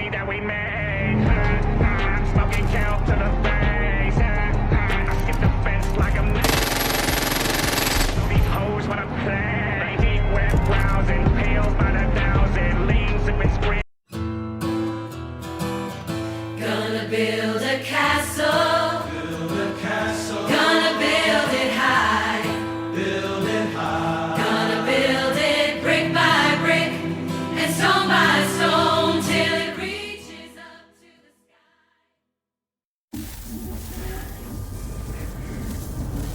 money that we made. Smoking kelp to the face. I skip the fence like a man. These hoes wanna play. Deep web browsing, pills by the thousand, lean sipping squid. Gonna build a castle. Build a castle. Gonna build it high. Build it high. Gonna build it brick by brick and stone by stone till it reaches up to the sky.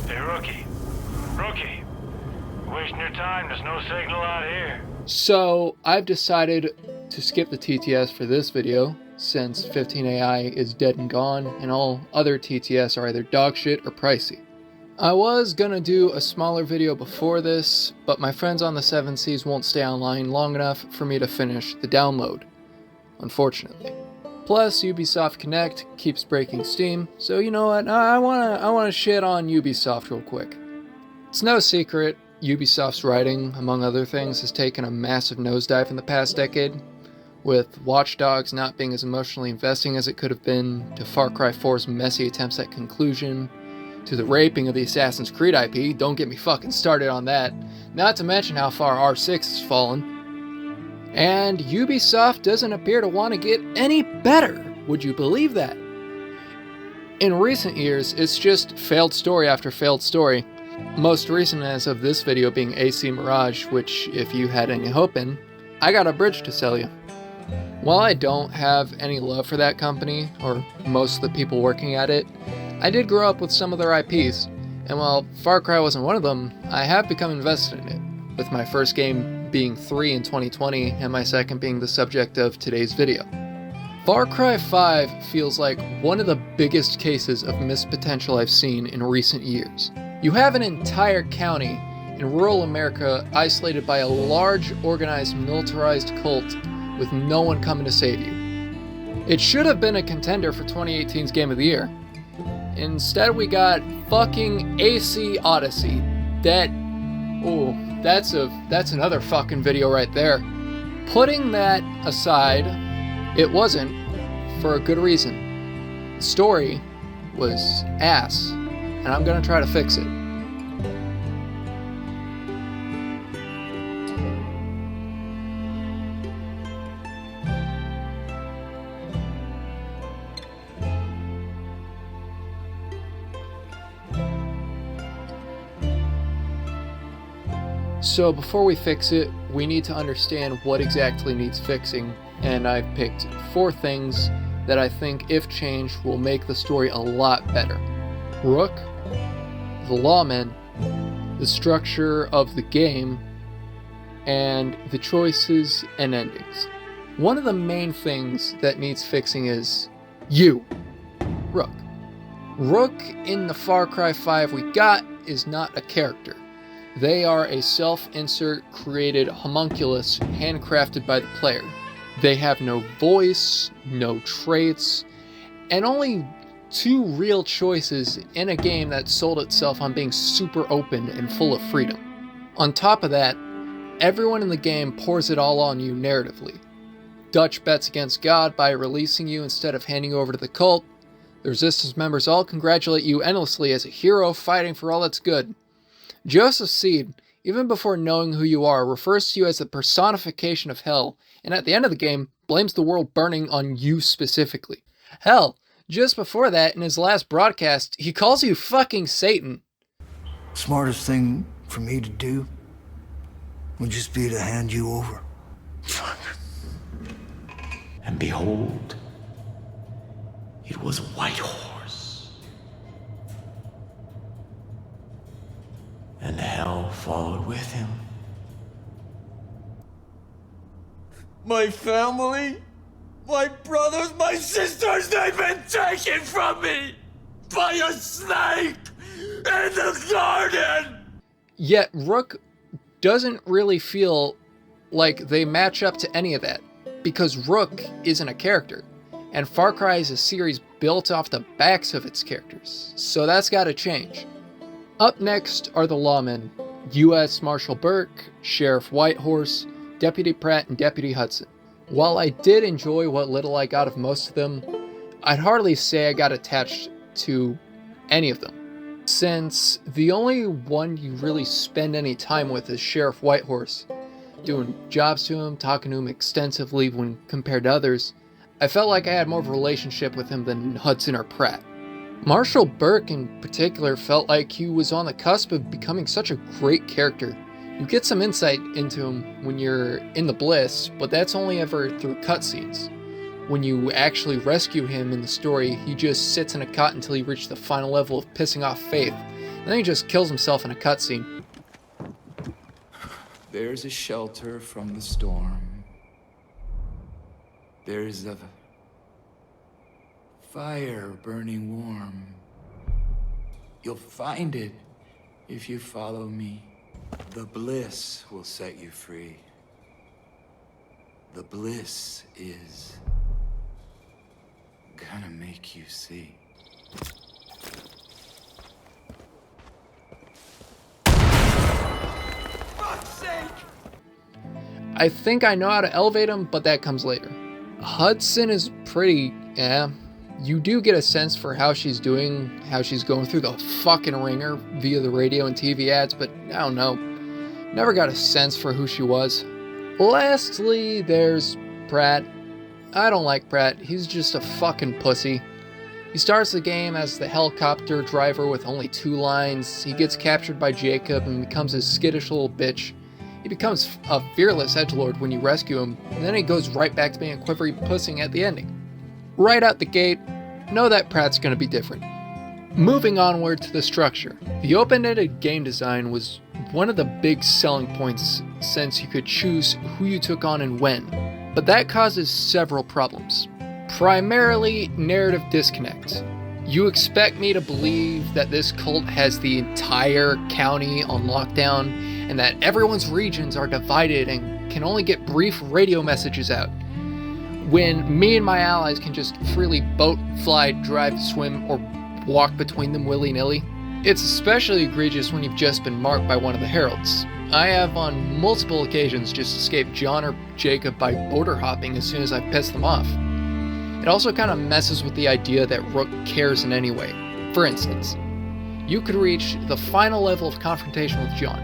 Hey, Rookie. Rookie. Wasting your time. There's no signal out here. So I've decided to skip the TTS for this video, since 15AI is dead and gone, and all other TTS are either dog shit or pricey. I was gonna do a smaller video before this, but my friends on the 7 Seas won't stay online long enough for me to finish the download, unfortunately. Plus, Ubisoft Connect keeps breaking Steam, so you know what, I wanna shit on Ubisoft real quick. It's no secret, Ubisoft's writing, among other things, has taken a massive nosedive in the past decade, with Watch Dogs not being as emotionally investing as it could have been, to Far Cry 4's messy attempts at conclusion, to the raping of the Assassin's Creed IP, don't get me fucking started on that, not to mention how far R6 has fallen. And Ubisoft doesn't appear to want to get any better, would you believe that? In recent years, it's just failed story after failed story, most recent as of this video being AC Mirage, which, if you had any hope in, I got a bridge to sell you. While I don't have any love for that company, or most of the people working at it, I did grow up with some of their IPs, and while Far Cry wasn't one of them, I have become invested in it, with my first game being 3 in 2020, and my second being the subject of today's video. Far Cry 5 feels like one of the biggest cases of missed potential I've seen in recent years. You have an entire county in rural America isolated by a large, organized, militarized cult with no one coming to save you. It should have been a contender for 2018's Game of the Year. Instead we got fucking AC Odyssey. That's another fucking video right there. Putting that aside, it wasn't, for a good reason. The story was ass, and I'm gonna try to fix it. So before we fix it, we need to understand what exactly needs fixing, and I've picked 4 things that I think, if changed, will make the story a lot better. Rook, the lawmen, the structure of the game, and the choices and endings. One of the main things that needs fixing is you, Rook. Rook in the Far Cry 5 we got is not a character. They are a self-insert created homunculus handcrafted by the player. They have no voice, no traits, and only 2 real choices in a game that sold itself on being super open and full of freedom. On top of that, everyone in the game pours it all on you narratively. Dutch bets against God by releasing you instead of handing over to the cult. The Resistance members all congratulate you endlessly as a hero fighting for all that's good. Joseph Seed, even before knowing who you are, refers to you as the personification of hell, and at the end of the game, blames the world burning on you specifically. Hell, just before that, in his last broadcast, he calls you fucking Satan. Smartest thing for me to do would just be to hand you over. And behold, it was a white horse. And hell followed with him. My family, my brothers, my sisters, they've been taken from me by a snake in the garden! Yet Rook doesn't really feel like they match up to any of that, because Rook isn't a character, and Far Cry is a series built off the backs of its characters, so that's gotta change. Up next are the lawmen, U.S. Marshal Burke, Sheriff Whitehorse, Deputy Pratt, and Deputy Hudson. While I did enjoy what little I got of most of them, I'd hardly say I got attached to any of them, since the only one you really spend any time with is Sheriff Whitehorse. Doing jobs to him, talking to him extensively when compared to others, I felt like I had more of a relationship with him than Hudson or Pratt. Marshall Burke in particular felt like he was on the cusp of becoming such a great character. You get some insight into him when you're in the Bliss, but that's only ever through cutscenes. When you actually rescue him in the story, he just sits in a cot until he reaches the final level of pissing off Faith, and then he just kills himself in a cutscene. There's a shelter from the storm. There's a fire burning warm. You'll find it if you follow me. The bliss will set you free. The bliss is gonna make you see. Fuck's sake! I think I know how to elevate him, but that comes later. Hudson is pretty, you do get a sense for how she's doing, how she's going through the fucking ringer via the radio and TV ads, but I don't know. Never got a sense for who she was. Lastly, there's Pratt. I don't like Pratt. He's just a fucking pussy. He starts the game as the helicopter driver with only 2 lines. He gets captured by Jacob and becomes a skittish little bitch. He becomes a fearless edgelord when you rescue him, and then he goes right back to being a quivery pussing at the ending. Right out the gate, know that Pratt's gonna be different. Moving onward to the structure. The open-ended game design was one of the big selling points, since you could choose who you took on and when, but that causes several problems. Primarily, narrative disconnect. You expect me to believe that this cult has the entire county on lockdown, and that everyone's regions are divided and can only get brief radio messages out, when me and my allies can just freely boat, fly, drive, swim, or walk between them willy-nilly. It's especially egregious when you've just been marked by one of the heralds. I have on multiple occasions just escaped John or Jacob by border hopping as soon as I've pissed them off. It also kind of messes with the idea that Rook cares in any way. For instance, you could reach the final level of confrontation with John.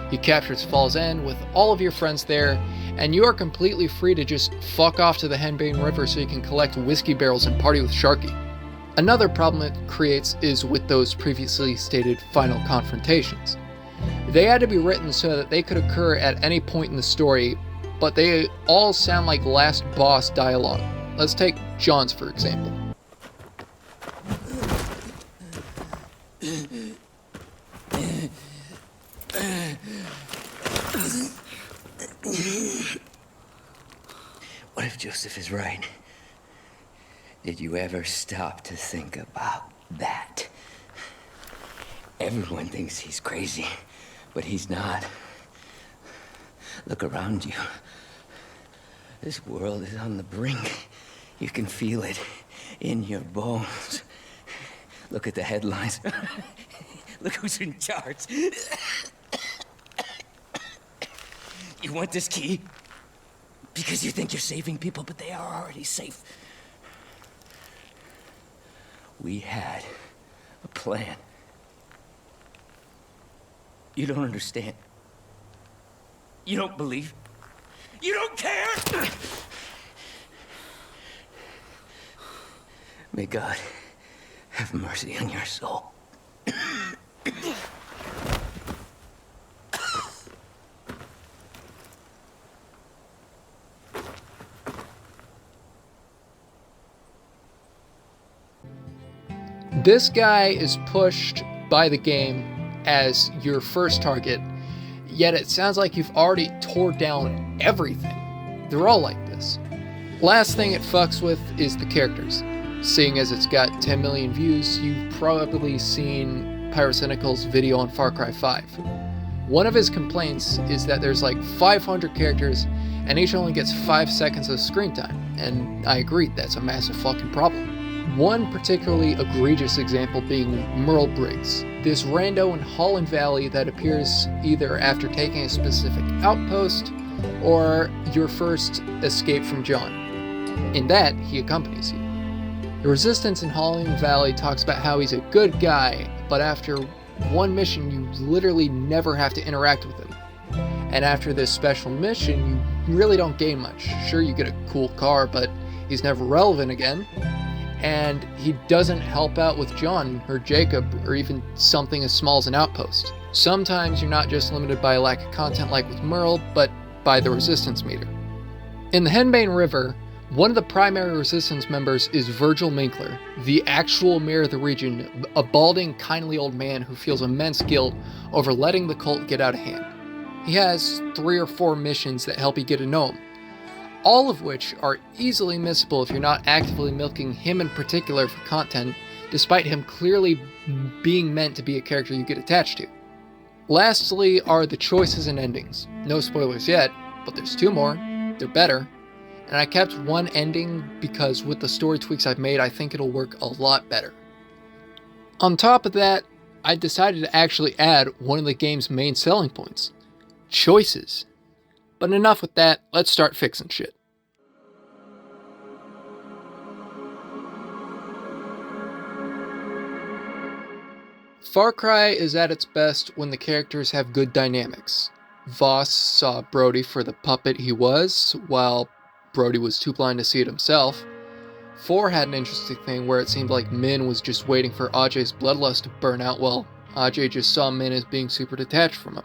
He captures Fall's End with all of your friends there, and you are completely free to just fuck off to the Henbane River so you can collect whiskey barrels and party with Sharky. Another problem it creates is with those previously stated final confrontations. They had to be written so that they could occur at any point in the story, but they all sound like last boss dialogue. Let's take John's for example. What if Joseph is right? Did you ever stop to think about that? Everyone thinks he's crazy, but he's not. Look around you. This world is on the brink. You can feel it in your bones. Look at the headlines. Look who's in charge. You want this key? Because you think you're saving people, but they are already safe. We had a plan. You don't understand. You don't believe. You don't care! May God have mercy on your soul. This guy is pushed by the game as your first target, yet it sounds like you've already tore down everything. They're all like this. Last thing it fucks with is the characters. Seeing as it's got 10 million views, you've probably seen Pyrocynical's video on Far Cry 5. One of his complaints is that there's like 500 characters and each only gets 5 seconds of screen time, and I agree, that's a massive fucking problem. One particularly egregious example being Merle Briggs, this rando in Holland Valley that appears either after taking a specific outpost or your first escape from John. In that, he accompanies you. The Resistance in Hollywood Valley talks about how he's a good guy, but after one mission, you literally never have to interact with him. And after this special mission, you really don't gain much. Sure, you get a cool car, but he's never relevant again. And he doesn't help out with John or Jacob or even something as small as an outpost. Sometimes you're not just limited by a lack of content like with Merle, but by the Resistance meter. In the Henbane River, one of the primary Resistance members is Virgil Minkler, the actual mayor of the region, a balding, kindly old man who feels immense guilt over letting the cult get out of hand. He has 3 or 4 missions that help you get to know him, all of which are easily missable if you're not actively milking him in particular for content, despite him clearly being meant to be a character you get attached to. Lastly are the choices and endings. No spoilers yet, but there's 2 more. They're better. And I kept one ending because with the story tweaks I've made, I think it'll work a lot better. On top of that, I decided to actually add one of the game's main selling points: choices. But enough with that, let's start fixing shit. Far Cry is at its best when the characters have good dynamics. Voss saw Brody for the puppet he was, while Brody was too blind to see it himself. 4 had an interesting thing where it seemed like Min was just waiting for Ajay's bloodlust to burn out while Ajay just saw Min as being super detached from him.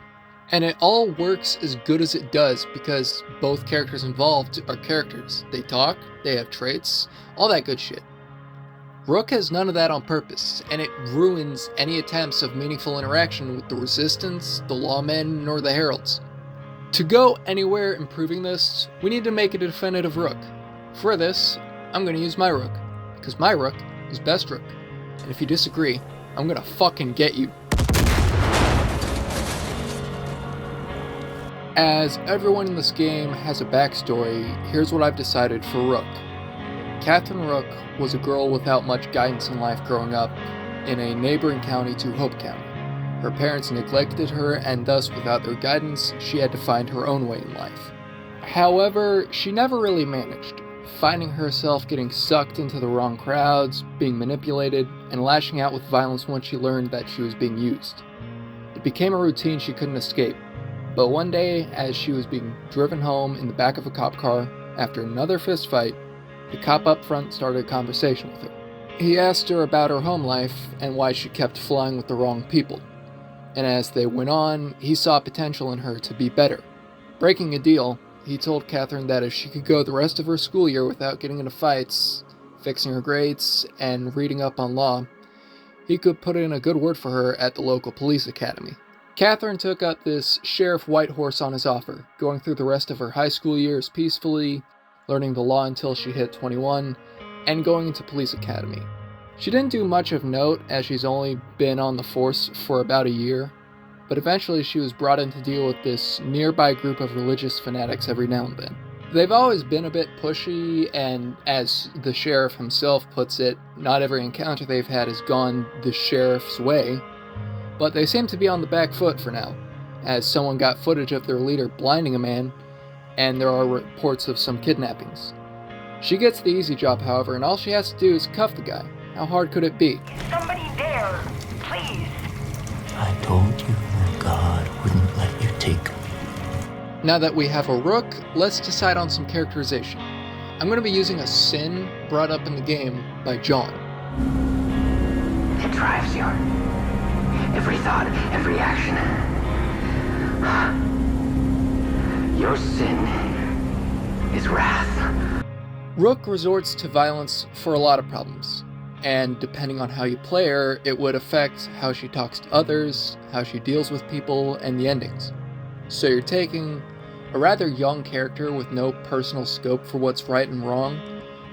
And it all works as good as it does because both characters involved are characters. They talk, they have traits, all that good shit. Rook has none of that on purpose, and it ruins any attempts of meaningful interaction with the Resistance, the Lawmen, or the Heralds. To go anywhere improving this, we need to make a definitive Rook. For this, I'm going to use my Rook, because my Rook is best Rook. And if you disagree, I'm going to fucking get you. As everyone in this game has a backstory, here's what I've decided for Rook. Catherine Rook was a girl without much guidance in life growing up in a neighboring county to Hope County. Her parents neglected her, and thus without their guidance, she had to find her own way in life. However, she never really managed, finding herself getting sucked into the wrong crowds, being manipulated, and lashing out with violence once she learned that she was being used. It became a routine she couldn't escape, but one day, as she was being driven home in the back of a cop car after another fist fight, the cop up front started a conversation with her. He asked her about her home life and why she kept flying with the wrong people. And as they went on, he saw potential in her to be better. Breaking a deal, he told Catherine that if she could go the rest of her school year without getting into fights, fixing her grades, and reading up on law, he could put in a good word for her at the local police academy. Catherine took up this Sheriff Whitehorse on his offer, going through the rest of her high school years peacefully, learning the law until she hit 21, and going into police academy. She didn't do much of note, as she's only been on the force for about a year, but eventually she was brought in to deal with this nearby group of religious fanatics every now and then. They've always been a bit pushy, and as the sheriff himself puts it, not every encounter they've had has gone the sheriff's way, but they seem to be on the back foot for now, as someone got footage of their leader blinding a man, and there are reports of some kidnappings. She gets the easy job, however, and all she has to do is cuff the guy. How hard could it be? Somebody there, please. I told you God wouldn't let you take me. Now that we have a Rook, let's decide on some characterization. I'm going to be using a sin brought up in the game by John. It drives you. Every thought, every action. Your sin is wrath. Rook resorts to violence for a lot of problems, and depending on how you play her, it would affect how she talks to others, how she deals with people, and the endings. So you're taking a rather young character with no personal scope for what's right and wrong,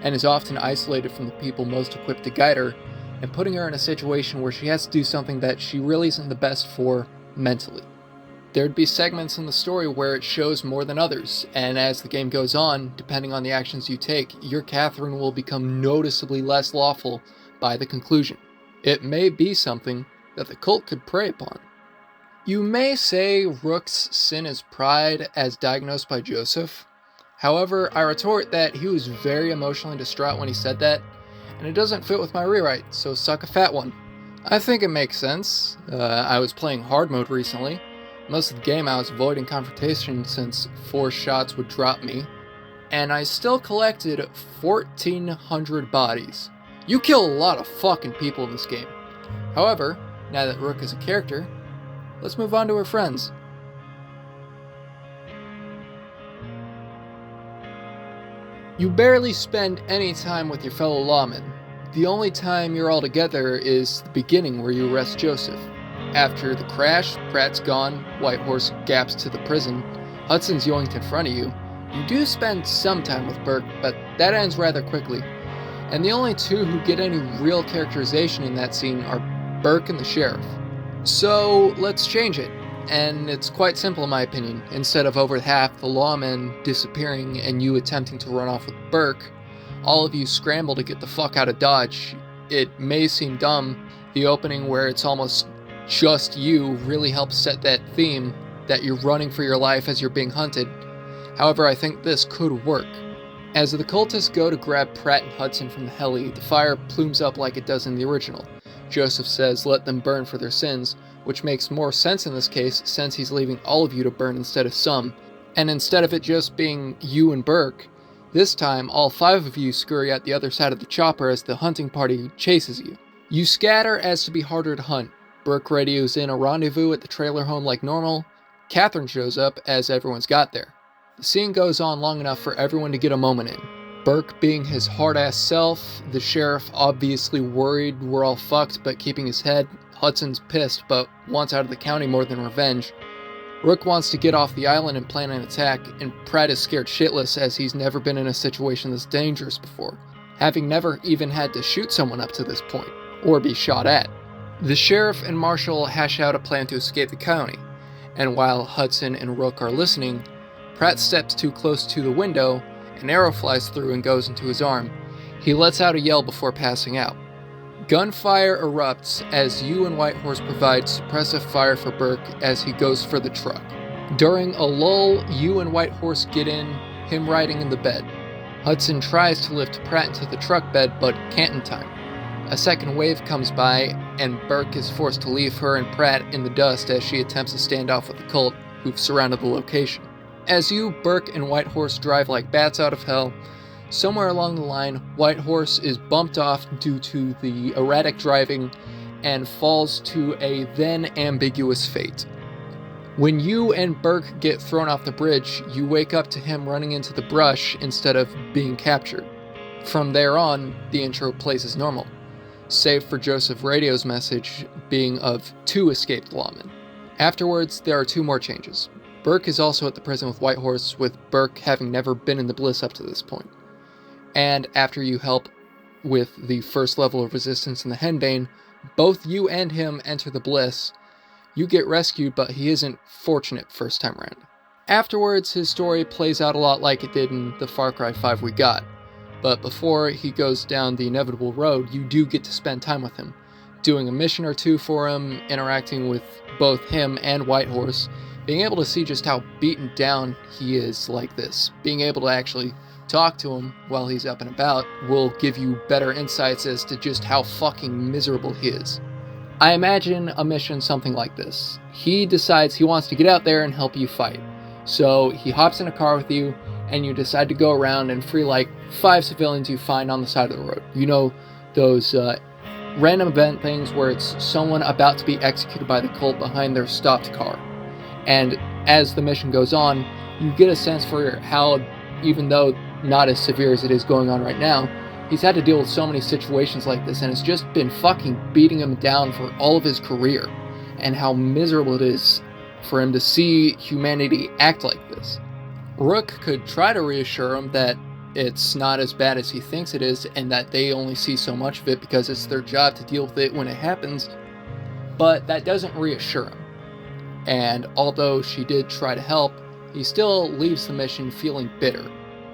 and is often isolated from the people most equipped to guide her, and putting her in a situation where she has to do something that she really isn't the best for mentally. There'd be segments in the story where it shows more than others, and as the game goes on, depending on the actions you take, your Catherine will become noticeably less lawful by the conclusion. It may be something that the cult could prey upon. You may say Rook's sin is pride as diagnosed by Joseph. However, I retort that he was very emotionally distraught when he said that, and it doesn't fit with my rewrite, so suck a fat one. I think it makes sense. I was playing hard mode recently. Most of the game I was avoiding confrontation since 4 shots would drop me, and I still collected 1,400 bodies. You kill a lot of fucking people in this game. However, now that Rook is a character, let's move on to her friends. You barely spend any time with your fellow lawmen. The only time you're all together is the beginning where you arrest Joseph. After the crash, Pratt's gone, Whitehorse gaps to the prison, Hudson's yoinked in front of you. You do spend some time with Burke, but that ends rather quickly. And the only two who get any real characterization in that scene are Burke and the sheriff. So let's change it. And it's quite simple in my opinion. Instead of over half the lawmen disappearing and you attempting to run off with Burke, all of you scramble to get the fuck out of Dodge. It may seem dumb, the opening where it's almost just you really helps set that theme that you're running for your life as you're being hunted. However, I think this could work. As the cultists go to grab Pratt and Hudson from the heli, the fire plumes up like it does in the original. Joseph says let them burn for their sins, which makes more sense in this case since he's leaving all of you to burn instead of some. And instead of it just being you and Burke, this time all 5 of you scurry at the other side of the chopper as the hunting party chases you. You scatter as to be harder to hunt. Burke radios in a rendezvous at the trailer home like normal. Catherine shows up as everyone's got there. The scene goes on long enough for everyone to get a moment in. Burke being his hard-ass self, the sheriff obviously worried we're all fucked but keeping his head, Hudson's pissed but wants out of the county more than revenge. Rook wants to get off the island and plan an attack, and Pratt is scared shitless as he's never been in a situation this dangerous before, having never even had to shoot someone up to this point, or be shot at. The sheriff and marshal hash out a plan to escape the county, and while Hudson and Rook are listening, Pratt steps too close to the window, an arrow flies through and goes into his arm. He lets out a yell before passing out. Gunfire erupts as you and Whitehorse provide suppressive fire for Burke as he goes for the truck. During a lull, you and Whitehorse get in, him riding in the bed. Hudson tries to lift Pratt into the truck bed but can't in time. A second wave comes by, and Burke is forced to leave her and Pratt in the dust as she attempts to stand off with the cult who've surrounded the location. As you, Burke, and Whitehorse drive like bats out of hell, somewhere along the line, Whitehorse is bumped off due to the erratic driving and falls to a then ambiguous fate. When you and Burke get thrown off the bridge, you wake up to him running into the brush instead of being captured. From there on, the intro plays as normal, save for Joseph Radio's message being of 2 escaped lawmen. Afterwards, there are 2 more changes. Burke is also at the prison with Whitehorse, with Burke having never been in the Bliss up to this point. And after you help with the first level of resistance in the Henbane, both you and him enter the Bliss. You get rescued, but he isn't fortunate first time around. Afterwards, his story plays out a lot like it did in the Far Cry 5 we got. But before he goes down the inevitable road, you do get to spend time with him, doing a mission or 2 for him, interacting with both him and Whitehorse, being able to see just how beaten down he is like this. Being able to actually talk to him while he's up and about will give you better insights as to just how fucking miserable he is. I imagine a mission something like this. He decides he wants to get out there and help you fight. So he hops in a car with you, and you decide to go around and free like 5 civilians you find on the side of the road. You know, those random event things where it's someone about to be executed by the cult behind their stopped car. And as the mission goes on, you get a sense for how, even though not as severe as it is going on right now, he's had to deal with so many situations like this, and it's just been fucking beating him down for all of his career, and how miserable it is for him to see humanity act like this. Rook could try to reassure him that it's not as bad as he thinks it is, and that they only see so much of it because it's their job to deal with it when it happens, but that doesn't reassure him. And although she did try to help, he still leaves the mission feeling bitter.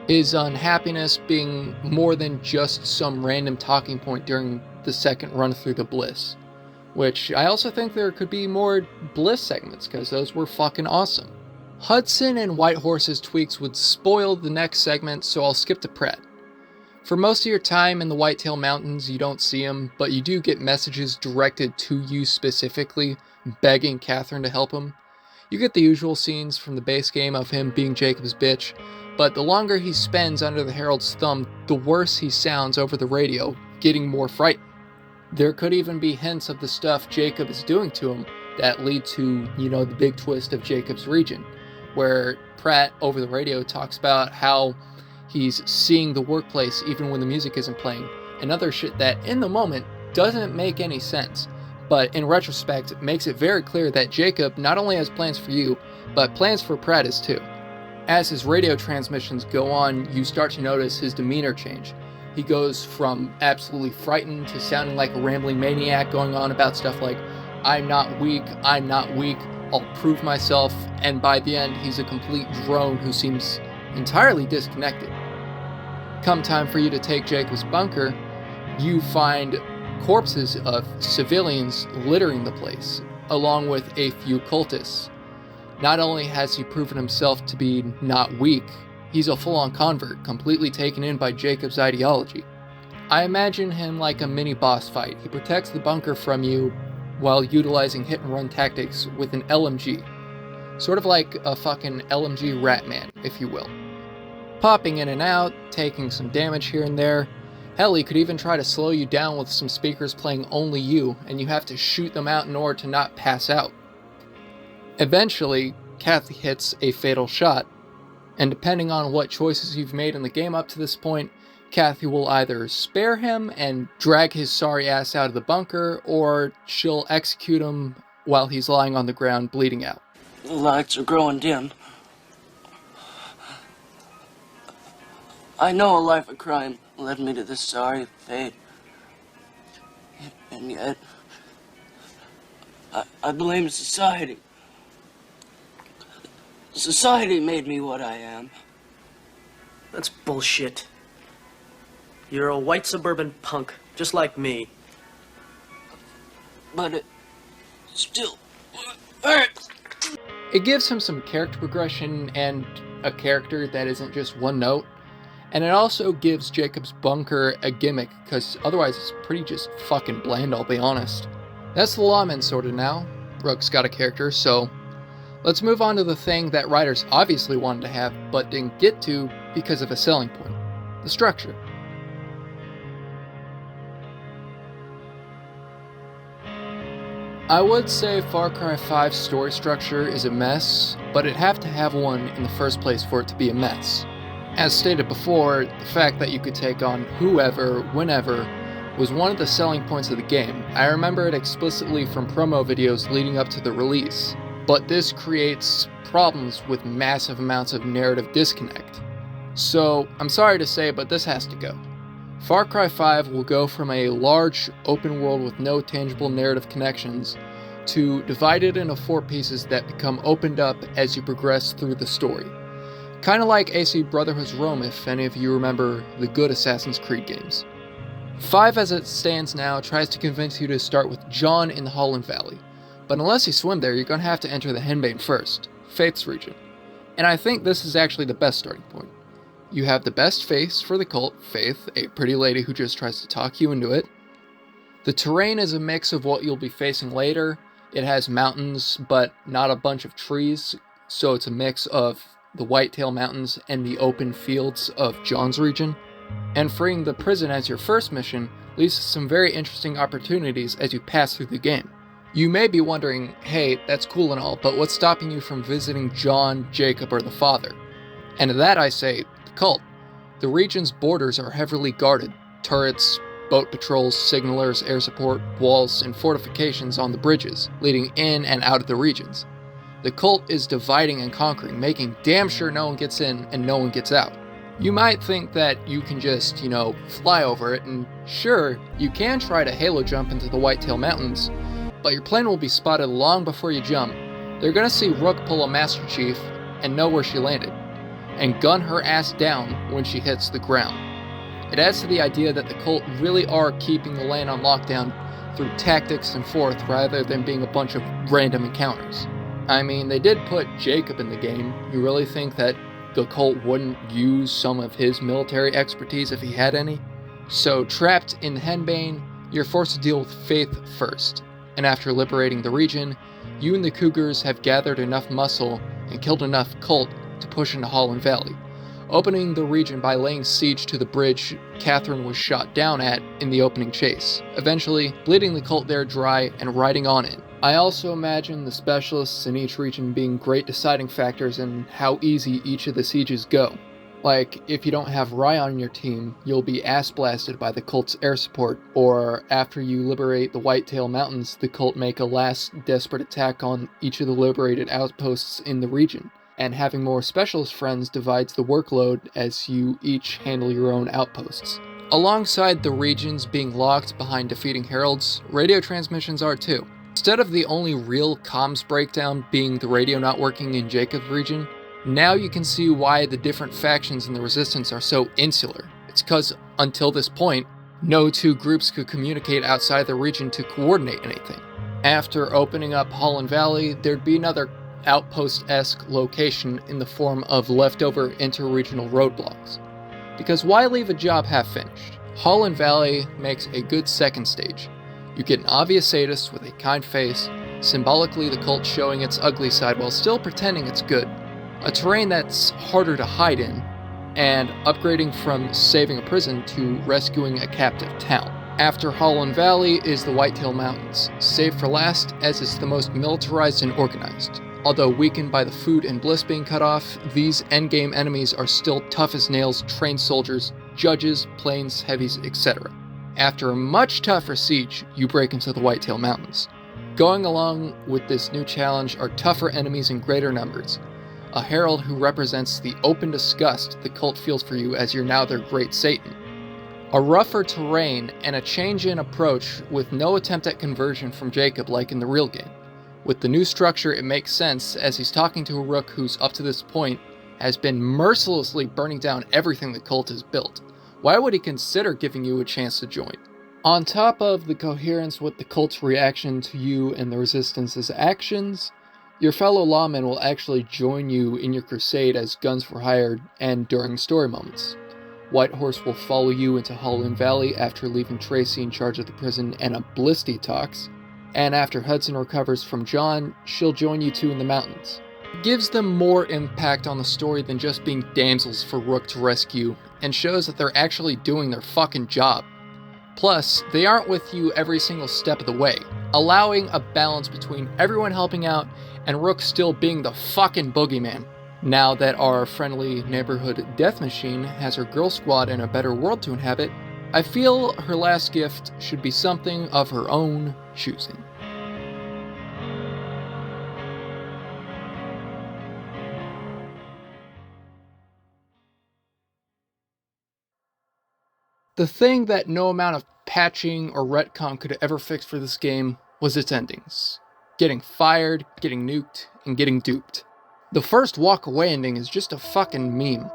His unhappiness being more than just some random talking point during the second run through the Bliss. which I also think there could be more Bliss segments, because those were fucking awesome. Hudson and Whitehorse's tweaks would spoil the next segment, so I'll skip to Pratt. For most of your time in the Whitetail Mountains, you don't see him, but you do get messages directed to you specifically, begging Catherine to help him. You get the usual scenes from the base game of him being Jacob's bitch, but the longer he spends under the Herald's thumb, the worse he sounds over the radio, getting more frightened. There could even be hints of the stuff Jacob is doing to him that lead to, the big twist of Jacob's region, where Pratt over the radio talks about how he's seeing the workplace even when the music isn't playing, and other shit that in the moment doesn't make any sense, but in retrospect it makes it very clear that Jacob not only has plans for you, but plans for Pratt as too. As his radio transmissions go on, you start to notice his demeanor change. He goes from absolutely frightened to sounding like a rambling maniac, going on about stuff like, I'm not weak, I'll prove myself, and by the end he's a complete drone who seems entirely disconnected. Come time for you to take Jacob's bunker, you find corpses of civilians littering the place, along with a few cultists. Not only has he proven himself to be not weak, he's a full-on convert, completely taken in by Jacob's ideology. I imagine him like a mini boss fight. He protects the bunker from you while utilizing hit-and-run tactics with an LMG. Sort of like a fucking LMG Ratman, if you will. Popping in and out, taking some damage here and there. Hell, he could even try to slow you down with some speakers playing only you, and you have to shoot them out in order to not pass out. Eventually, Kathy hits a fatal shot, and depending on what choices you've made in the game up to this point, Kathy will either spare him and drag his sorry ass out of the bunker, or she'll execute him while he's lying on the ground bleeding out. The lights are growing dim. I know a life of crime led me to this sorry fate. And yet, I blame society. Society made me what I am. That's bullshit. You're a white suburban punk, just like me. But it still hurts. It gives him some character progression and a character that isn't just one note. And it also gives Jacob's bunker a gimmick, because otherwise it's pretty just fucking bland, I'll be honest. That's the lawman sorted now. Rook's got a character, so let's move on to the thing that writers obviously wanted to have, but didn't get to because of a selling point. The structure. I would say Far Cry 5's story structure is a mess, but it'd have to have one in the first place for it to be a mess. As stated before, the fact that you could take on whoever, whenever, was one of the selling points of the game. I remember it explicitly from promo videos leading up to the release, but this creates problems with massive amounts of narrative disconnect. So, I'm sorry to say, but this has to go. Far Cry 5 will go from a large open world with no tangible narrative connections to divided into 4 pieces that become opened up as you progress through the story. Kinda like AC Brotherhood's Rome, if any of you remember the good Assassin's Creed games. 5 as it stands now tries to convince you to start with John in the Holland Valley, but unless you swim there, you're gonna have to enter the Henbane first, Faith's region. And I think this is actually the best starting point. You have the best face for the cult, Faith, a pretty lady who just tries to talk you into it. The terrain is a mix of what you'll be facing later. It has mountains, but not a bunch of trees, so it's a mix of the Whitetail Mountains and the open fields of John's region. And freeing the prison as your first mission leads to some very interesting opportunities as you pass through the game. You may be wondering, hey, that's cool and all, but what's stopping you from visiting John, Jacob, or the father? And to that I say, the cult. The region's borders are heavily guarded. Turrets, boat patrols, signalers, air support, walls, and fortifications on the bridges, leading in and out of the regions. The cult is dividing and conquering, making damn sure no one gets in and no one gets out. You might think that you can just, fly over it, and sure, you can try to halo jump into the Whitetail Mountains, but your plane will be spotted long before you jump. They're gonna see Rook pull a Master Chief and know where she landed, and gun her ass down when she hits the ground. It adds to the idea that the cult really are keeping the land on lockdown through tactics and forth rather than being a bunch of random encounters. I mean, they did put Jacob in the game. You really think that the cult wouldn't use some of his military expertise if he had any? So, trapped in Henbane, you're forced to deal with Faith first, and after liberating the region, you and the Cougars have gathered enough muscle and killed enough cult to push into Holland Valley, opening the region by laying siege to the bridge Catherine was shot down at in the opening chase, eventually bleeding the cult there dry and riding on it. I also imagine the specialists in each region being great deciding factors in how easy each of the sieges go. Like, if you don't have Rye on your team, you'll be ass blasted by the cult's air support, or after you liberate the Whitetail Mountains, the cult make a last desperate attack on each of the liberated outposts in the region, and having more specialist friends divides the workload as you each handle your own outposts. Alongside the regions being locked behind defeating heralds, radio transmissions are too. Instead of the only real comms breakdown being the radio not working in Jacob's region, now you can see why the different factions in the Resistance are so insular. It's because, until this point, no two groups could communicate outside the region to coordinate anything. After opening up Holland Valley, there'd be another outpost-esque location in the form of leftover inter-regional roadblocks. Because why leave a job half-finished? Holland Valley makes a good second stage. You get an obvious sadist with a kind face, symbolically the cult showing its ugly side while still pretending it's good. A terrain that's harder to hide in, and upgrading from saving a prison to rescuing a captive town. After Holland Valley is the Whitetail Mountains, saved for last as it's the most militarized and organized. Although weakened by the food and bliss being cut off, these endgame enemies are still tough as nails, trained soldiers, judges, planes, heavies, etc. After a much tougher siege, you break into the Whitetail Mountains. Going along with this new challenge are tougher enemies in greater numbers. A herald who represents the open disgust the cult feels for you as you're now their great Satan. A rougher terrain and a change in approach with no attempt at conversion from Jacob like in the real game. With the new structure, it makes sense as he's talking to a rook who's up to this point has been mercilessly burning down everything the cult has built. Why would he consider giving you a chance to join? On top of the coherence with the cult's reaction to you and the Resistance's actions, your fellow lawmen will actually join you in your crusade as guns for hire and during story moments. Whitehorse will follow you into Holland Valley after leaving Tracy in charge of the prison and a bliss detox, and after Hudson recovers from John, she'll join you two in the mountains. It gives them more impact on the story than just being damsels for Rook to rescue, and shows that they're actually doing their fucking job. Plus, they aren't with you every single step of the way, allowing a balance between everyone helping out and Rook still being the fucking boogeyman. Now that our friendly neighborhood death machine has her girl squad and a better world to inhabit, I feel her last gift should be something of her own choosing. The thing that no amount of patching or retcon could ever fix for this game was its endings. Getting fired, getting nuked, and getting duped. The first walk away ending is just a fucking meme.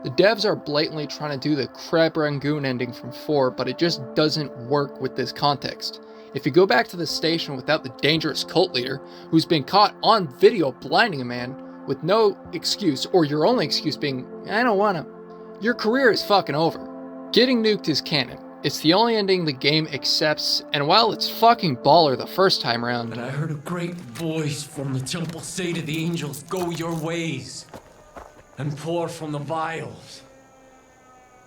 The devs are blatantly trying to do the Crab Rangoon ending from 4, but it just doesn't work with this context. If you go back to the station without the dangerous cult leader, who's been caught on video blinding a man, with no excuse, or your only excuse being, I don't wanna, your career is fucking over. Getting nuked is canon. It's the only ending the game accepts, and while it's fucking baller the first time around... And I heard a great voice from the temple say to the angels, go your ways, and pour from the vials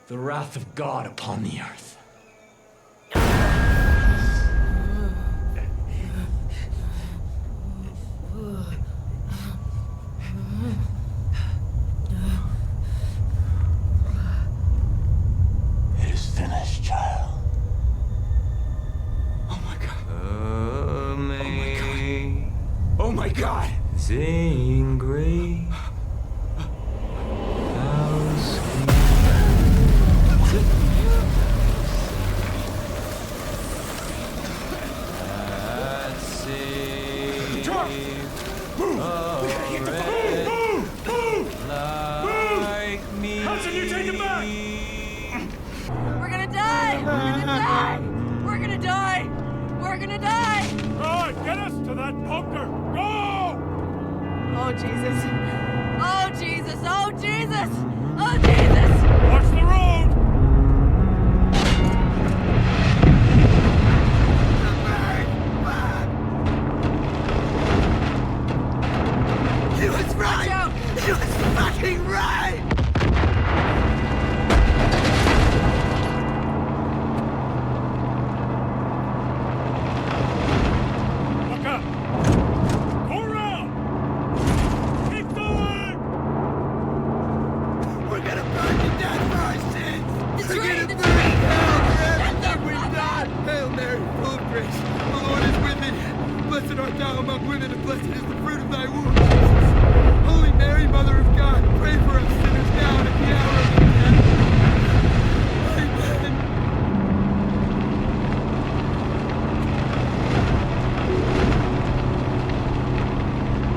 the wrath of God upon the earth. It is finished, child. Oh my God. Oh my God. Sing great. We're gonna die! We're gonna die! We're gonna die! We're We're gonna die! Right, get us to that bunker! Go! Oh, Jesus. Oh, Jesus. Oh, Jesus. Oh, Jesus. Watch the road! He was right! He was fucking right! Look up! Go around! Keep going! We're gonna burn to death for our sins! The We're train, gonna the burn train! in hell for Let them, everything we've let done! Hail Mary, full of grace, the Lord is with thee. Blessed art thou among women, and blessed is the fruit of thy womb, Jesus. Holy Mary, Mother of God, pray for us sinners now and at the hour of our death. Amen.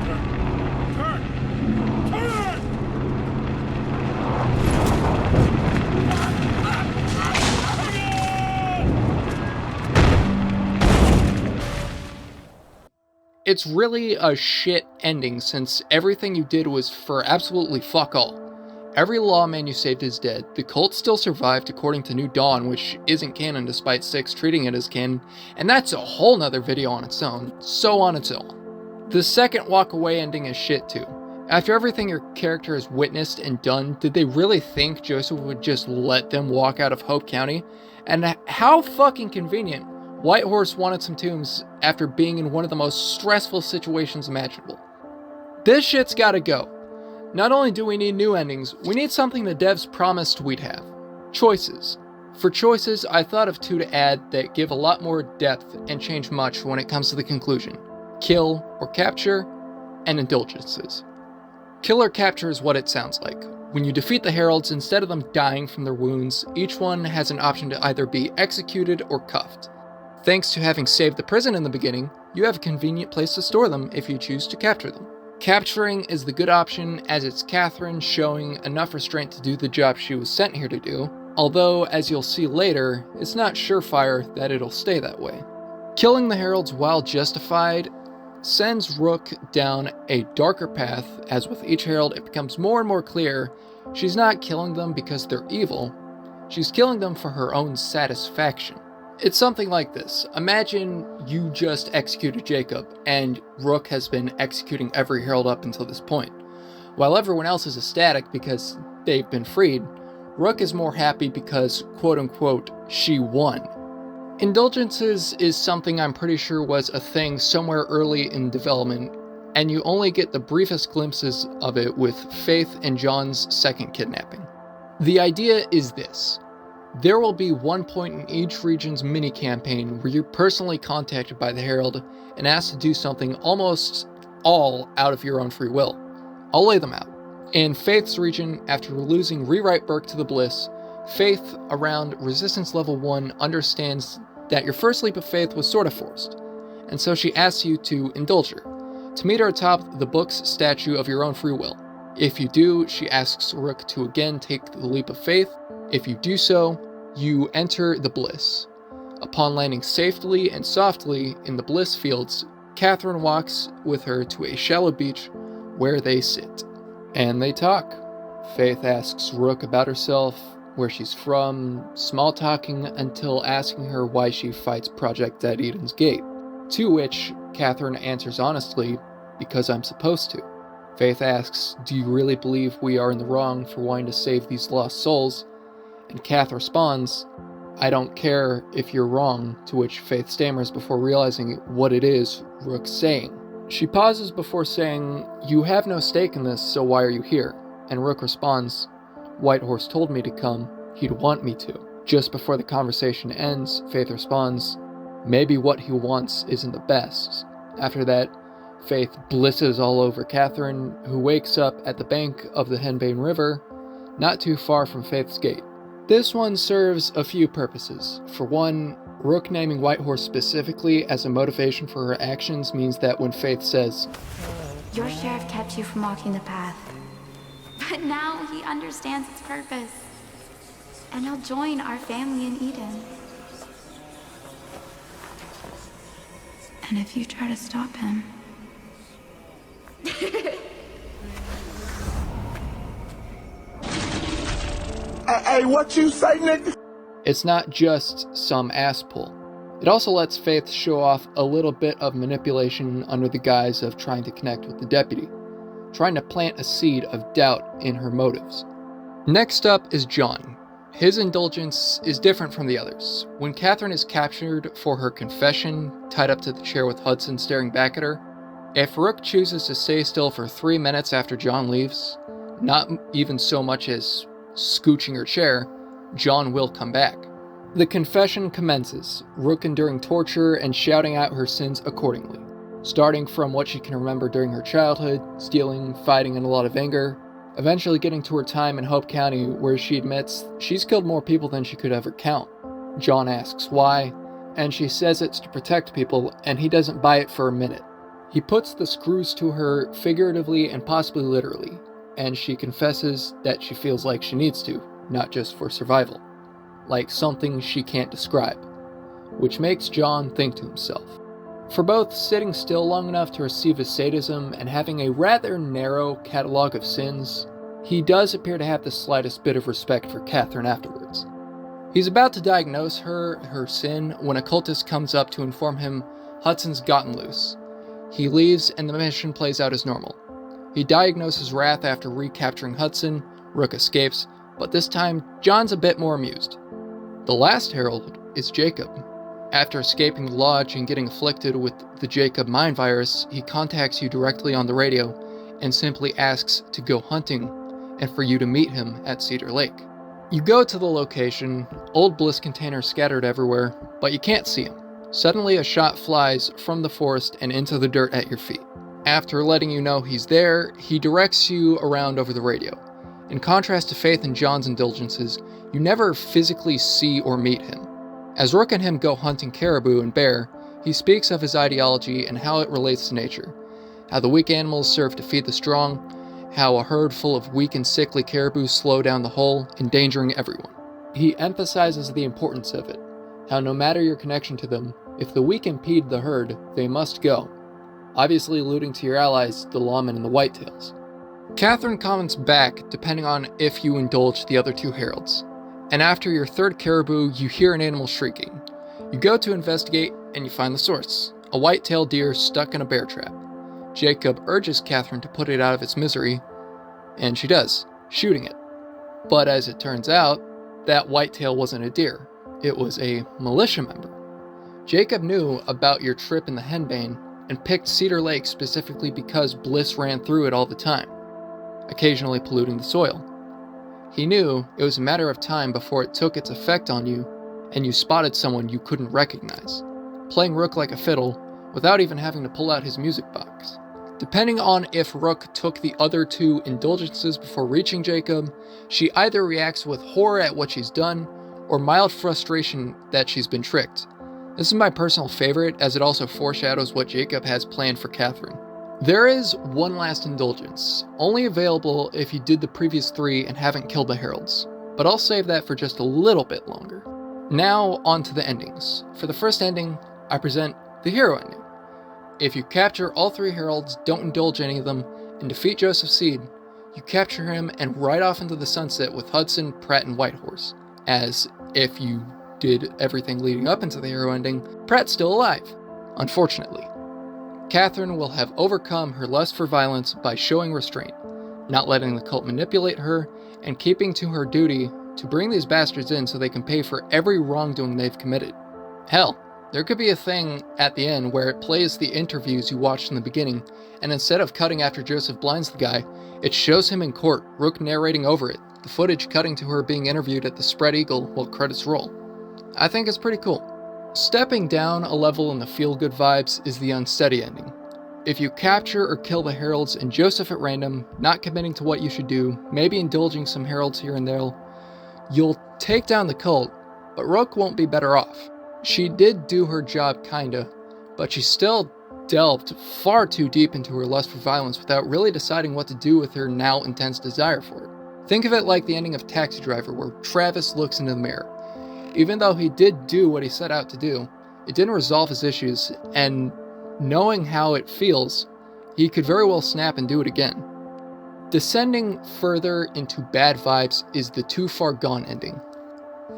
Turn! Turn! It's really a shit ending since everything you did was for absolutely fuck all. Every lawman you saved is dead, the cult still survived according to New Dawn, which isn't canon despite 6 treating it as canon, and that's a whole nother video on its own, so on its own. The second walk away ending is shit too. After everything your character has witnessed and done, did they really think Joseph would just let them walk out of Hope County? And how fucking convenient. Whitehorse wanted some tombs after being in one of the most stressful situations imaginable. This shit's gotta go. Not only do we need new endings, we need something the devs promised we'd have. Choices. For choices, I thought of 2 to add that give a lot more depth and change much when it comes to the conclusion. Kill or capture, and indulgences. Kill or capture is what it sounds like. When you defeat the heralds, instead of them dying from their wounds, each one has an option to either be executed or cuffed. Thanks to having saved the prison in the beginning, you have a convenient place to store them if you choose to capture them. Capturing is the good option as it's Catherine showing enough restraint to do the job she was sent here to do, although as you'll see later, it's not surefire that it'll stay that way. Killing the heralds while justified sends Rook down a darker path as with each herald it becomes more and more clear she's not killing them because they're evil, she's killing them for her own satisfaction. It's something like this. Imagine you just executed Jacob, and Rook has been executing every herald up until this point. While everyone else is ecstatic because they've been freed, Rook is more happy because, quote-unquote, she won. Indulgences is something I'm pretty sure was a thing somewhere early in development, and you only get the briefest glimpses of it with Faith and John's second kidnapping. The idea is this. There will be one point in each region's mini-campaign where you're personally contacted by the Herald and asked to do something almost all out of your own free will. I'll lay them out. In Faith's region, after losing Rewrite Burke to the Bliss, Faith around Resistance Level 1 understands that your first leap of faith was sort of forced, and so she asks you to indulge her, to meet her atop the book's statue of your own free will. If you do, she asks Rook to again take the leap of faith. If you do so, you enter the Bliss. Upon landing safely and softly in the Bliss fields, Catherine walks with her to a shallow beach where they sit. And they talk. Faith asks Rook about herself, where she's from, small talking until asking her why she fights Project Dead Eden's Gate. To which Catherine answers honestly, because I'm supposed to. Faith asks, do you really believe we are in the wrong for wanting to save these lost souls? And Kath responds, I don't care if you're wrong, to which Faith stammers before realizing what it is Rook's saying. She pauses before saying, you have no stake in this, so why are you here? And Rook responds, Whitehorse told me to come, he'd want me to. Just before the conversation ends, Faith responds, maybe what he wants isn't the best. After that, Faith blisses all over Catherine, who wakes up at the bank of the Henbane River, not too far from Faith's gate. This one serves a few purposes. For one, Rook naming Whitehorse specifically as a motivation for her actions means that when Faith says, your sheriff kept you from walking the path, but now he understands its purpose, and he'll join our family in Eden. And if you try to stop him... Hey, what you say, nigga? It's not just some ass pull. It also lets Faith show off a little bit of manipulation under the guise of trying to connect with the deputy, trying to plant a seed of doubt in her motives. Next up is John. His indulgence is different from the others. When Catherine is captured for her confession, tied up to the chair with Hudson staring back at her, if Rook chooses to stay still for 3 minutes after John leaves, not even so much as scooching her chair, John will come back. The confession commences, Rook enduring torture and shouting out her sins accordingly, starting from what she can remember during her childhood, stealing, fighting, and a lot of anger, eventually getting to her time in Hope County where she admits she's killed more people than she could ever count. John asks why, and she says it's to protect people, and he doesn't buy it for a minute. He puts the screws to her figuratively and possibly literally, and she confesses that she feels like she needs to, not just for survival. Like something she can't describe, which makes John think to himself. For both sitting still long enough to receive his sadism and having a rather narrow catalog of sins, he does appear to have the slightest bit of respect for Catherine afterwards. He's about to diagnose her sin when a cultist comes up to inform him Hudson's gotten loose. He leaves and the mission plays out as normal. He diagnoses Wrath after recapturing Hudson, Rook escapes, but this time John's a bit more amused. The last herald is Jacob. After escaping the lodge and getting afflicted with the Jacob mind virus, he contacts you directly on the radio and simply asks to go hunting and for you to meet him at Cedar Lake. You go to the location, old bliss containers scattered everywhere, but you can't see him. Suddenly a shot flies from the forest and into the dirt at your feet. After letting you know he's there, he directs you around over the radio. In contrast to Faith and John's indulgences, you never physically see or meet him. As Rook and him go hunting caribou and bear, he speaks of his ideology and how it relates to nature. How the weak animals serve to feed the strong, how a herd full of weak and sickly caribou slow down the whole, endangering everyone. He emphasizes the importance of it, how no matter your connection to them, if the weak impede the herd, they must go. Obviously alluding to your allies, the lawmen and the whitetails. Catherine comments back depending on if you indulge the other two heralds. And after your third caribou, you hear an animal shrieking. You go to investigate and you find the source, a white-tailed deer stuck in a bear trap. Jacob urges Catherine to put it out of its misery, and she does, shooting it. But as it turns out, that whitetail wasn't a deer, it was a militia member. Jacob knew about your trip in the henbane and picked Cedar Lake specifically because Bliss ran through it all the time, occasionally polluting the soil. He knew it was a matter of time before it took its effect on you and you spotted someone you couldn't recognize, playing Rook like a fiddle without even having to pull out his music box. Depending on if Rook took the other two indulgences before reaching Jacob, she either reacts with horror at what she's done or mild frustration that she's been tricked. This is my personal favorite as it also foreshadows what Jacob has planned for Catherine. There is one last indulgence, only available if you did the previous 3 and haven't killed the heralds, but I'll save that for just a little bit longer. Now on to the endings. For the first ending, I present the hero ending. If you capture all 3 heralds, don't indulge any of them, and defeat Joseph Seed, you capture him and ride off into the sunset with Hudson, Pratt, and Whitehorse, as if you did everything leading up into the hero ending, Pratt's still alive, unfortunately. Catherine will have overcome her lust for violence by showing restraint, not letting the cult manipulate her, and keeping to her duty to bring these bastards in so they can pay for every wrongdoing they've committed. Hell, there could be a thing at the end where it plays the interviews you watched in the beginning, and instead of cutting after Joseph blinds the guy, it shows him in court, Rook narrating over it, the footage cutting to her being interviewed at the Spread Eagle while credits roll. I think it's pretty cool. Stepping down a level in the feel-good vibes is the unsteady ending. If you capture or kill the heralds and Joseph at random, not committing to what you should do, maybe indulging some heralds here and there, you'll take down the cult, but Rook won't be better off. She did do her job kinda, but she still delved far too deep into her lust for violence without really deciding what to do with her now intense desire for it. Think of it like the ending of Taxi Driver where Travis looks into the mirror. Even though he did do what he set out to do, it didn't resolve his issues, and Knowing how it feels, he could very well snap and do it again. Descending further into bad vibes is the Too Far Gone ending.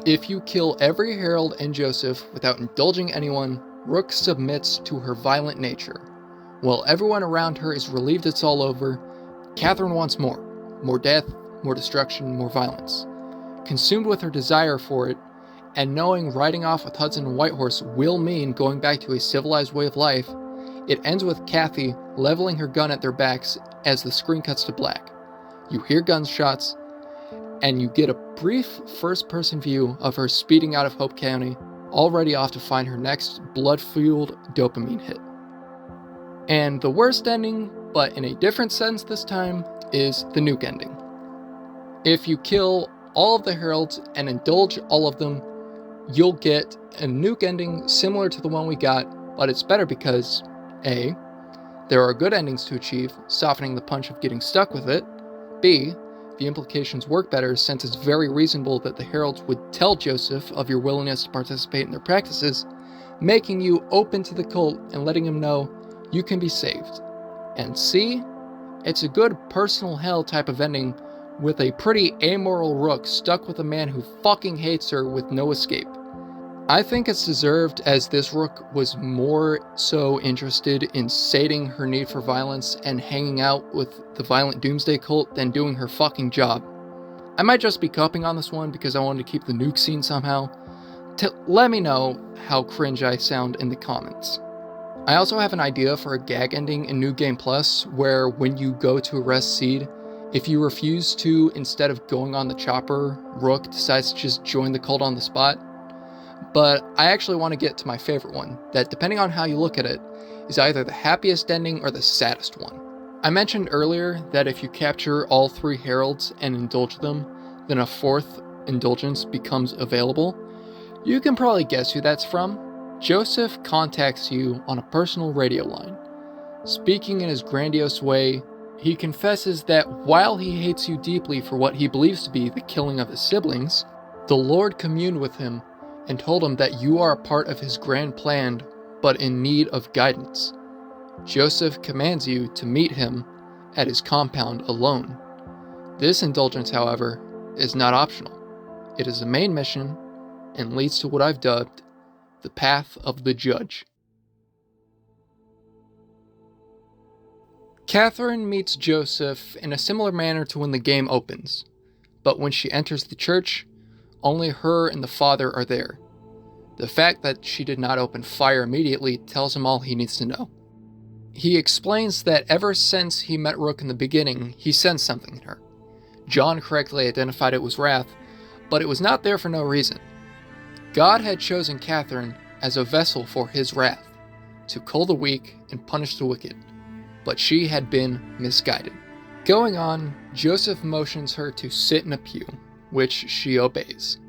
If you kill every Herald and Joseph without indulging anyone, Rook submits to her violent nature. While everyone around her is relieved it's all over, Catherine wants more. More death, more destruction, more violence. Consumed with her desire for it, and knowing riding off with Hudson and Whitehorse will mean going back to a civilized way of life, it ends with Kathy leveling her gun at their backs as the screen cuts to black. You hear gunshots, and you get a brief first-person view of her speeding out of Hope County, already off to find her next blood-fueled dopamine hit. And the worst ending, but in a different sense this time, is the nuke ending. If you kill all of the Heralds and indulge all of them, you'll get a nuke ending similar to the one we got, but it's better because A, there are good endings to achieve, softening the punch of getting stuck with it. B, the implications work better since it's very reasonable that the Heralds would tell Joseph of your willingness to participate in their practices, making you open to the cult and letting him know you can be saved. And C, it's a good personal hell type of ending with a pretty amoral Rook stuck with a man who fucking hates her with no escape. I think it's deserved, as this Rook was more so interested in sating her need for violence and hanging out with the violent doomsday cult than doing her fucking job. I might just be coping on this one because I wanted to keep the nuke scene somehow. Let me know how cringe I sound in the comments. I also have an idea for a gag ending in New Game Plus where when you go to arrest Seed, if you refuse to, instead of going on the chopper, Rook decides to just join the cult on the spot. But I actually want to get to my favorite one, that depending on how you look at it, is either the happiest ending or the saddest one. I mentioned earlier that if you capture all 3 Heralds and indulge them, then a 4th indulgence becomes available. You can probably guess who that's from. Joseph contacts you on a personal radio line. Speaking in his grandiose way, he confesses that while he hates you deeply for what he believes to be the killing of his siblings, the Lord communed with him and told him that you are a part of his grand plan, but in need of guidance. Joseph commands you to meet him at his compound alone. This indulgence, however, is not optional. It is a main mission and leads to what I've dubbed the path of the judge. Catherine meets Joseph in a similar manner to when the game opens, but when she enters the church, only her and the father are there. The fact that she did not open fire immediately tells him all he needs to know. He explains that ever since he met Rook in the beginning, he sensed something in her. John correctly identified it was wrath, but it was not there for no reason. God had chosen Catherine as a vessel for his wrath, to cull the weak and punish the wicked, but she had been misguided. Going on, Joseph motions her to sit in a pew, which she obeys.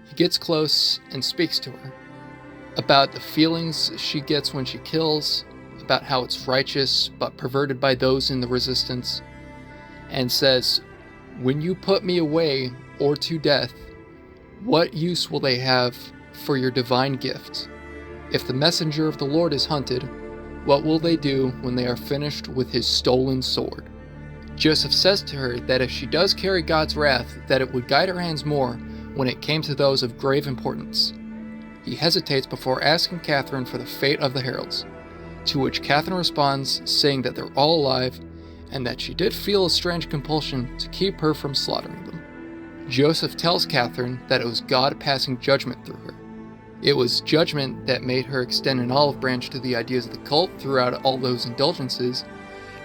He gets close and speaks to her about the feelings she gets when she kills, about how it's righteous but perverted by those in the resistance, and says, "When you put me away or to death, what use will they have for your divine gift? If the messenger of the Lord is hunted, what will they do when they are finished with his stolen sword?" Joseph says to her that if she does carry God's wrath, that it would guide her hands more when it came to those of grave importance. He hesitates before asking Catherine for the fate of the Heralds, to which Catherine responds saying that they're all alive and that she did feel a strange compulsion to keep her from slaughtering them. Joseph tells Catherine that it was God passing judgment through her. It was judgment that made her extend an olive branch to the ideas of the cult throughout all those indulgences.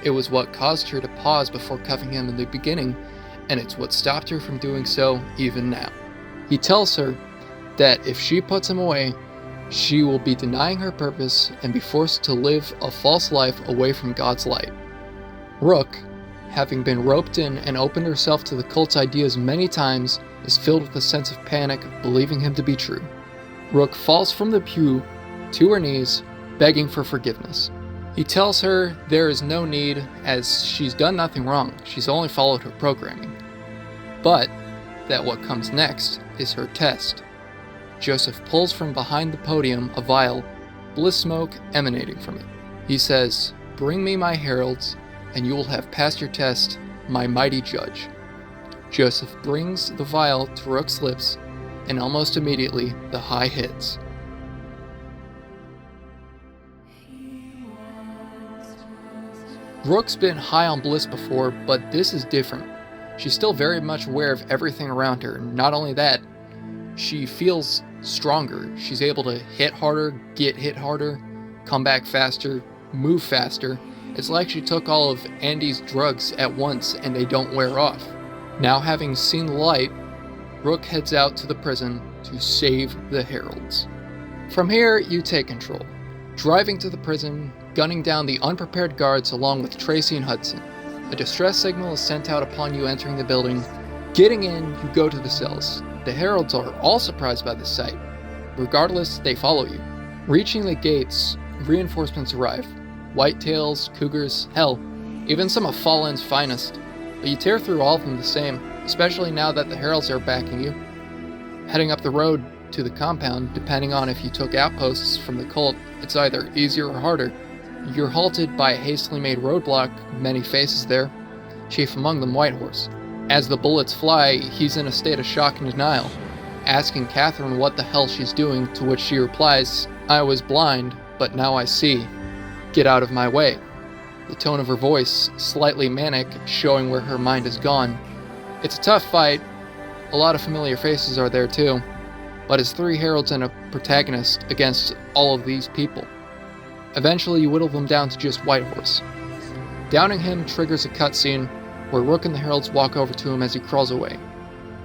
It was what caused her to pause before cuffing him in the beginning, and it's what stopped her from doing so even now. He tells her that if she puts him away, she will be denying her purpose and be forced to live a false life away from God's light. Rook, having been roped in and opened herself to the cult's ideas many times, is filled with a sense of panic, believing him to be true. Rook falls from the pew to her knees, begging for forgiveness. He tells her there is no need, as she's done nothing wrong, she's only followed her programming. But that what comes next is her test. Joseph pulls from behind the podium a vial, bliss smoke emanating from it. He says, "Bring me my heralds, and you will have passed your test, my mighty judge." Joseph brings the vial to Rook's lips, and almost immediately the high hits. Rook's been high on bliss before, but this is different. She's still very much aware of everything around her. Not only that, she feels stronger. She's able to hit harder, get hit harder, come back faster, move faster. It's like she took all of Andy's drugs at once and they don't wear off. Now having seen the light, Rook heads out to the prison to save the heralds. From here, you take control, driving to the prison, gunning down the unprepared guards along with Tracy and Hudson. A distress signal is sent out upon you entering the building. Getting in, you go to the cells. The heralds are all surprised by the sight. Regardless, they follow you. Reaching the gates, reinforcements arrive. Whitetails, cougars, hell, even some of Fallen's finest. But you tear through all of them the same, especially now that the heralds are backing you. Heading up the road to the compound, depending on if you took outposts from the cult, it's either easier or harder. You're halted by a hastily made roadblock, many faces there, chief among them Whitehorse. As the bullets fly, he's in a state of shock and denial, asking Catherine what the hell she's doing, to which she replies, "I was blind, but now I see. Get out of my way." The tone of her voice, slightly manic, showing where her mind has gone. It's a tough fight. A lot of familiar faces are there too, but it's 3 heralds and a protagonist against all of these people. Eventually you whittle them down to just Whitehorse. Downing him triggers a cutscene where Rook and the heralds walk over to him as he crawls away.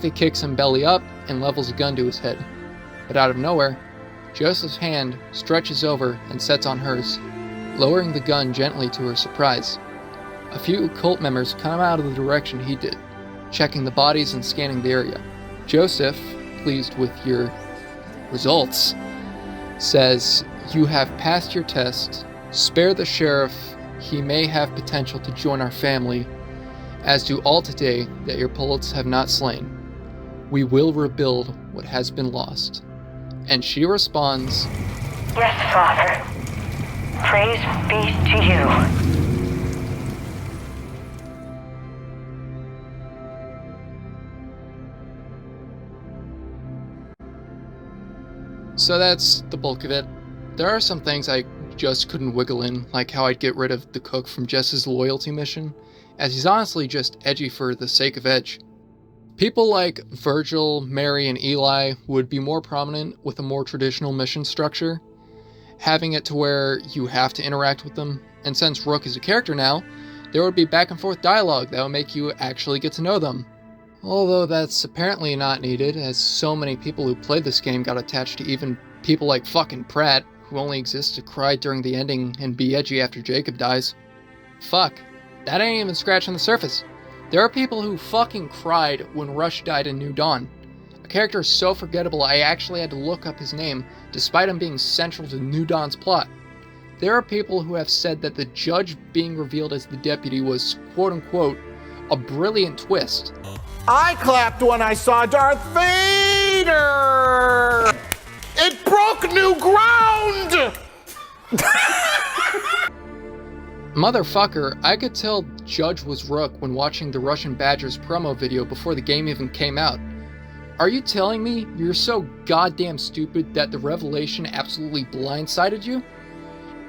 They kicks him belly up and levels a gun to his head. But out of nowhere, Joseph's hand stretches over and sets on hers, lowering the gun gently to her surprise. A few cult members come out of the direction he did, checking the bodies and scanning the area. Joseph, pleased with your results, says, "You have passed your test. Spare the sheriff. He may have potential to join our family, as do all today that your bullets have not slain. We will rebuild what has been lost." And she responds, "Yes, Father. Praise be to you." So that's the bulk of it. There are some things I just couldn't wiggle in, like how I'd get rid of the cook from Jess's loyalty mission, as he's honestly just edgy for the sake of edge. People like Virgil, Mary, and Eli would be more prominent with a more traditional mission structure, having it to where you have to interact with them, and since Rook is a character now, there would be back and forth dialogue that would make you actually get to know them. Although that's apparently not needed, as so many people who played this game got attached to even people like fucking Pratt, who only exists to cry during the ending and be edgy after Jacob dies. Fuck, that ain't even scratching the surface. There are people who fucking cried when Rush died in New Dawn. A character so forgettable I actually had to look up his name, despite him being central to New Dawn's plot. There are people who have said that the judge being revealed as the deputy was, quote-unquote, a brilliant twist. I clapped when I saw Darth Vader! It broke new ground! Motherfucker, I could tell Judge was Rook when watching the Russian Badgers promo video before the game even came out. Are you telling me you're so goddamn stupid that the revelation absolutely blindsided you?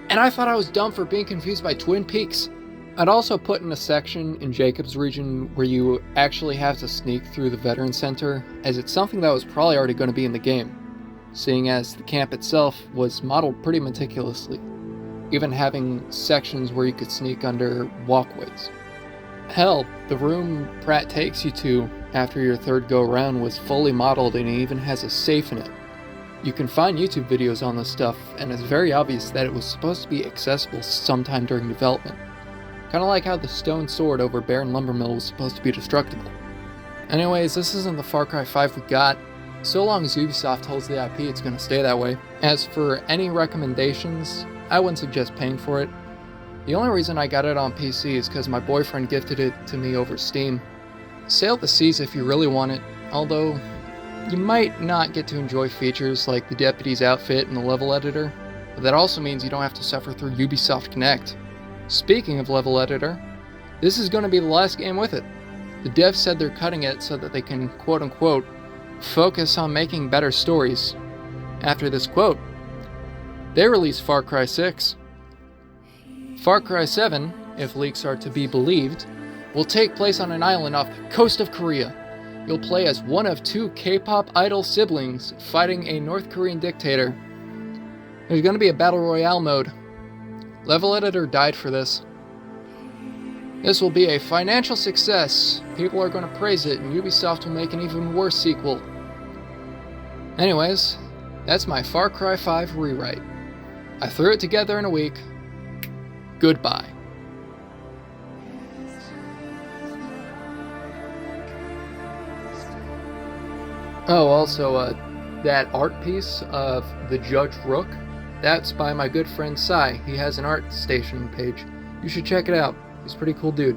And I thought I was dumb for being confused by Twin Peaks. I'd also put in a section in Jacob's region where you actually have to sneak through the Veteran Center, as it's something that was probably already going to be in the game, seeing as the camp itself was modeled pretty meticulously, even having sections where you could sneak under walkways. Hell, the room Pratt takes you to after your third go-around was fully modeled and even has a safe in it. You can find YouTube videos on this stuff, and it's very obvious that it was supposed to be accessible sometime during development. Kinda like how the stone sword over Baron Lumbermill was supposed to be destructible. Anyways, this isn't the Far Cry 5 we got. So long as Ubisoft holds the IP, it's gonna stay that way. As for any recommendations, I wouldn't suggest paying for it. The only reason I got it on PC is because my boyfriend gifted it to me over Steam. Sail the seas if you really want it, although you might not get to enjoy features like the deputy's outfit and the level editor, but that also means you don't have to suffer through Ubisoft Connect. Speaking of level editor, this is going to be the last game with it. The devs said they're cutting it so that they can quote-unquote focus on making better stories. After this quote, they released Far Cry 6. Far Cry 7, if leaks are to be believed, will take place on an island off the coast of Korea. You'll play as one of 2 K-pop idol siblings fighting a North Korean dictator. There's going to be a Battle Royale mode. Level editor died for this. This will be a financial success. People are going to praise it, and Ubisoft will make an even worse sequel. Anyways, that's my Far Cry 5 rewrite. I threw it together in a week. Goodbye. Oh, also, that art piece of the Judge Rook, that's by my good friend Sai. He has an art station page. You should check it out. He's a pretty cool dude.